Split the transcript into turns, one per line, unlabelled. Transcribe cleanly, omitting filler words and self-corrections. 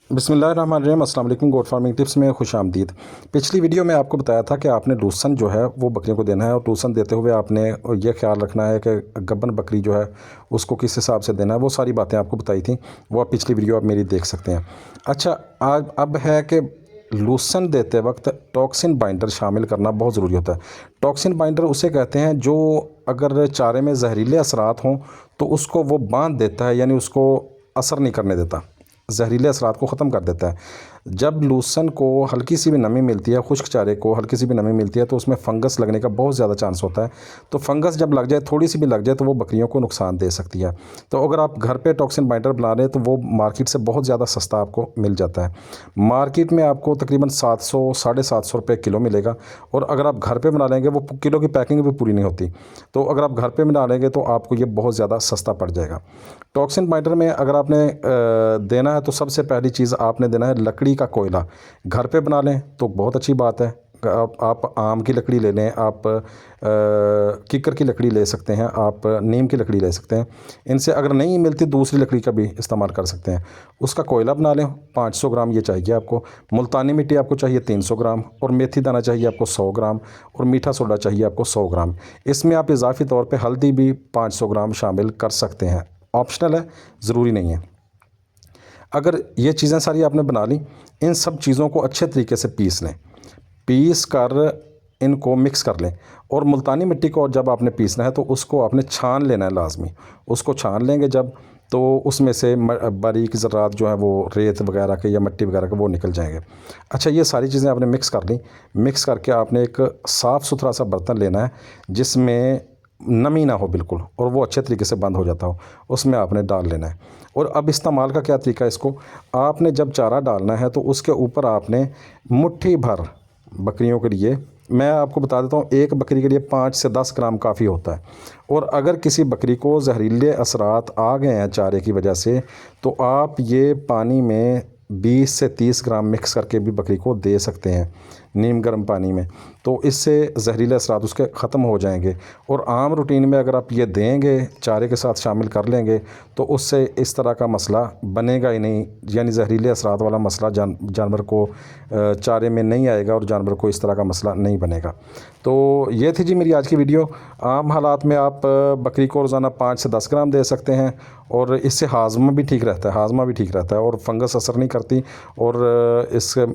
बिस्मिल्लाहिर्रहमानिर्रहीम। अस्सलाम वालेकुम। गोट फार्मिंग टिप्स में खुश आमदीद। पिछली वीडियो में आपको बताया था कि आपने लूसन जो है वो बकरियों को देना है, और लूसन देते हुए आपने ये ख्याल रखना है कि गब्बन बकरी जो है उसको किस हिसाब से देना है। वो सारी बातें आपको बताई थी, वो आप पिछली वीडियो आप मेरी देख सकते हैं। अच्छा, आज अब है कि लूसन देते वक्त टॉक्सिन बाइंडर शामिल करना बहुत ज़रूरी होता है। टॉक्सिन बाइंडर उसे कहते हैं जो अगर चारे में जहरीले असरात हों तो उसको वो बांध देता है, यानी उसको असर नहीं करने देता, जहरीले असरात को ख़त्म कर देता है। जब लूसन को हल्की सी भी नमी मिलती है, खुश्क चारे को हल्की सी भी नमी मिलती है, तो उसमें फंगस लगने का बहुत ज़्यादा चांस होता है। तो फंगस जब लग जाए, थोड़ी सी भी लग जाए, तो वो बकरियों को नुकसान दे सकती है। तो अगर आप घर पे टॉक्सिन बाइंडर बना रहे हैं तो वो मार्केट से बहुत ज़्यादा सस्ता आपको मिल जाता है। मार्केट में आपको तकरीबन 700 750 रुपये किलो मिलेगा, और अगर आप घर पर बना लेंगे, वो किलो की पैकिंग भी पूरी नहीं होती। तो अगर आप घर पर बना लेंगे तो आपको ये बहुत ज़्यादा सस्ता पड़ जाएगा। टॉक्सिन बाइंडर में अगर आपने देना है तो सबसे पहली चीज़ आपने देना है लकड़ी का कोयला। घर पे बना लें तो बहुत अच्छी बात है। आप आम की लकड़ी ले लें, आप किक्कर की लकड़ी ले सकते हैं, आप नीम की लकड़ी ले सकते हैं। इनसे अगर नहीं मिलती दूसरी लकड़ी का भी इस्तेमाल कर सकते हैं। उसका कोयला बना लें, 500 ग्राम ये चाहिए आपको। मुल्तानी मिट्टी आपको चाहिए 300 ग्राम, और मेथी दाना चाहिए आपको 100 ग्राम, और मीठा सोडा चाहिए आपको 100 ग्राम। इसमें आप इजाफी तौर पर हल्दी भी 500 ग्राम शामिल कर सकते हैं। ऑप्शनल है, ज़रूरी नहीं है। अगर ये चीज़ें सारी आपने बना ली, इन सब चीज़ों को अच्छे तरीके से पीस लें। पीस कर इनको मिक्स कर लें। और मुल्तानी मिट्टी को जब आपने पीसना है तो उसको आपने छान लेना है लाजमी। उसको छान लेंगे जब, तो उसमें से बारीक ज़रात जो है वो रेत वगैरह के या मिट्टी वगैरह के वो निकल जाएंगे। अच्छा, ये सारी चीज़ें आपने मिक्स कर ली। मिक्स करके आपने एक साफ़ सुथरा सा बर्तन लेना है जिसमें नमी ना हो बिल्कुल, और वो अच्छे तरीके से बंद हो जाता हो, उसमें आपने डाल लेना है। और अब इस्तेमाल का क्या तरीका है, इसको आपने जब चारा डालना है तो उसके ऊपर आपने मुट्ठी भर, बकरियों के लिए मैं आपको बता देता हूँ, एक बकरी के लिए 5 से 10 ग्राम काफ़ी होता है। और अगर किसी बकरी को जहरीले असरात आ गए हैं चारे की वजह से, तो आप ये पानी में 20 से 30 ग्राम मिक्स करके भी बकरी को दे सकते हैं, नीम गर्म पानी में। तो इससे जहरीले असरात उसके ख़त्म हो जाएंगे। और आम रूटीन में अगर आप ये देंगे, चारे के साथ शामिल कर लेंगे, तो उससे इस तरह का मसला बनेगा ही नहीं, यानी जहरीले असरात वाला मसला जानवर को चारे में नहीं आएगा, और जानवर को इस तरह का मसला नहीं बनेगा। तो ये थी जी मेरी आज की वीडियो। आम हालात में आप बकरी को रोज़ाना 5 से 10 ग्राम दे सकते हैं, और इससे हाजमा भी ठीक रहता है, और फंगस असर नहीं करती, और इससे